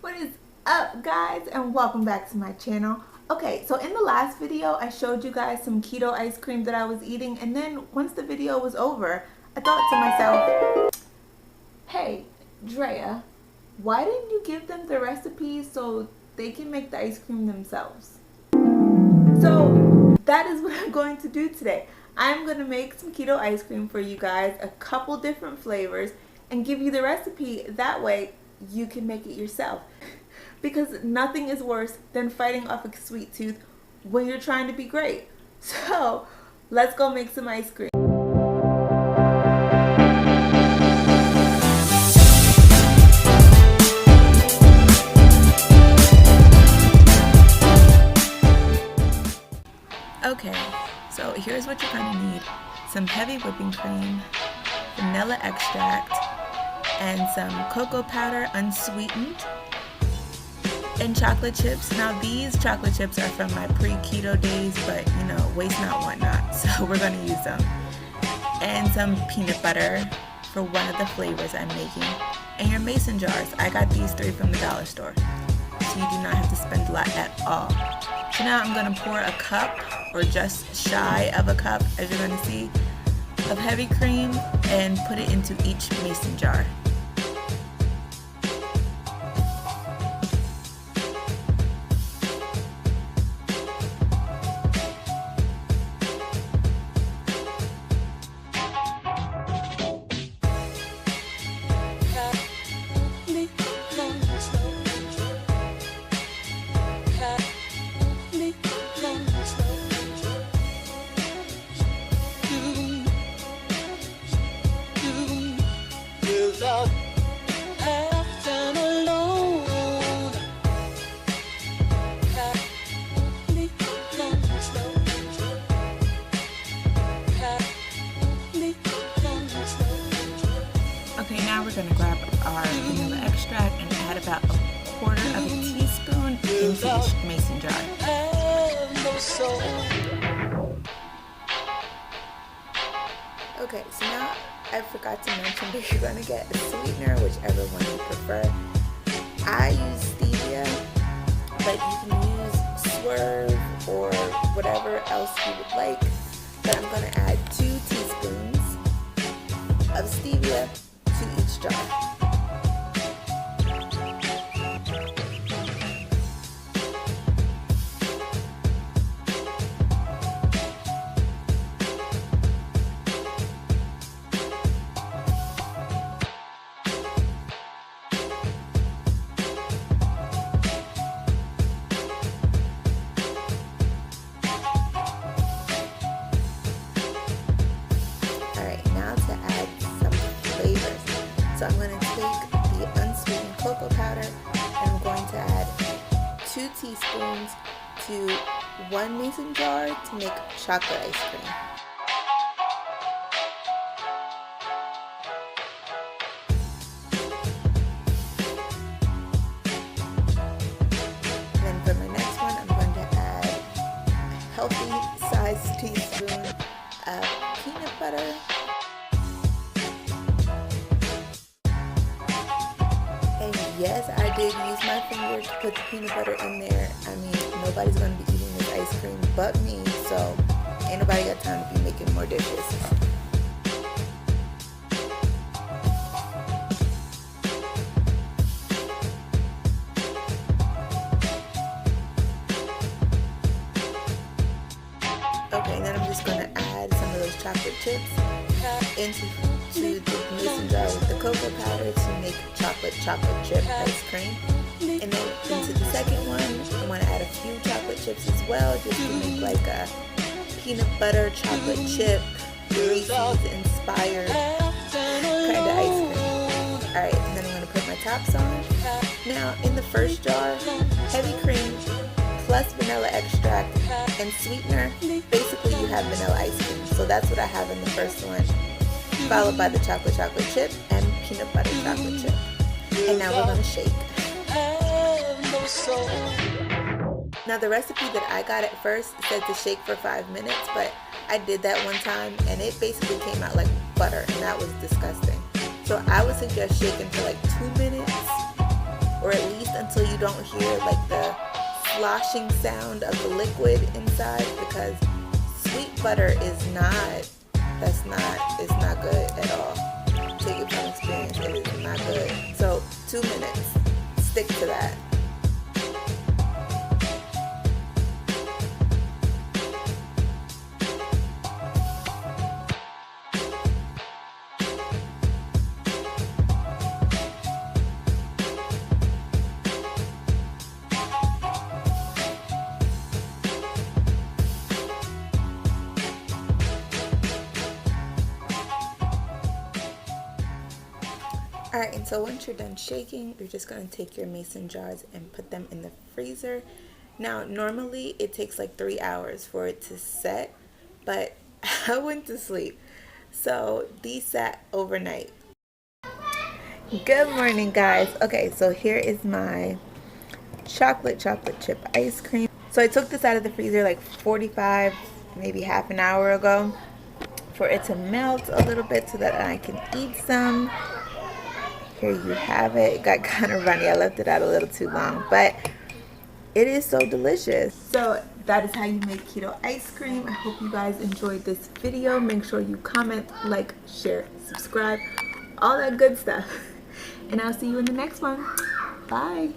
What is up, guys, and welcome back to my channel. Okay, so in the last video I showed you guys some keto ice cream that I was eating, and then once the video was over I thought to myself, hey Drea, why didn't you give them the recipes so they can make the ice cream themselves? So that is what I'm going to do today. I'm going to make some keto ice cream for you guys, a couple different flavors, and give you the recipe. That way you can make it yourself, because nothing is worse than fighting off a sweet tooth when you're trying to be great. So let's go make some ice cream. Okay, so here's what you're going to need: some heavy whipping cream, vanilla extract, and some cocoa powder unsweetened, and chocolate chips. Now these chocolate chips are from my pre-keto days, but you know, waste not, want not, so we're going to use them. And some peanut butter for one of the flavors I'm making, and your mason jars. I got these 3 from the dollar store, so you do not have to spend a lot at all. So now I'm going to pour a cup, or just shy of a cup, as you're going to see, of heavy cream and put it into each mason jar. Okay, now we're going to grab our vanilla extract and add about 1/4 of a teaspoon into each mason jar. Okay, so now I forgot to mention that you're going to get a sweetener, whichever one you prefer. I use stevia, but you can use Swerve or whatever else you would like. But I'm going to add 2 teaspoons of stevia to each jar. So I'm going to take the unsweetened cocoa powder and I'm going to add 2 teaspoons to 1 mason jar to make chocolate ice cream. Then for my next one, I'm going to add a healthy sized teaspoon of peanut butter. Yes, I did use my finger to put the peanut butter in there. I mean, nobody's going to be eating this ice cream but me, so ain't nobody got time to be making more dishes. Okay, then I'm just going to add some of those chocolate chips into the mason jar with the cocoa powder to make chocolate chip ice cream. And then into the second one, I want to add a few chocolate chips as well, just to make like a peanut butter chocolate chip Reese's inspired kind of ice cream. Alright, and then I'm going to put my tops on. Now in the first jar, heavy cream plus vanilla extract and sweetener. Basically you have vanilla ice cream, so that's what I have in the first one, followed by the chocolate chip and peanut butter chocolate chip. And now we're going to shake. Now the recipe that I got at first said to shake for 5 minutes, but I did that one time and it basically came out like butter, and that was disgusting. So I would suggest shaking for like 2 minutes or at least until you don't hear like the sloshing sound of the liquid inside, because sweet butter is not, it's not good at all. Take it from experience, it is not good. So 2 minutes, stick to that. Alright, and so once you're done shaking, you're just going to take your mason jars and put them in the freezer. Now, normally it takes like 3 hours for it to set, but I went to sleep. So these sat overnight. Good morning, guys. Okay, so here is my chocolate chip ice cream. So I took this out of the freezer like 45, maybe half an hour ago for it to melt a little bit so that I can eat some. Here you have it. It got kind of runny. I left it out a little too long, but it is so delicious. So that is how you make keto ice cream. I hope you guys enjoyed this video. Make sure you comment, like, share, subscribe, all that good stuff. And I'll see you in the next one. Bye.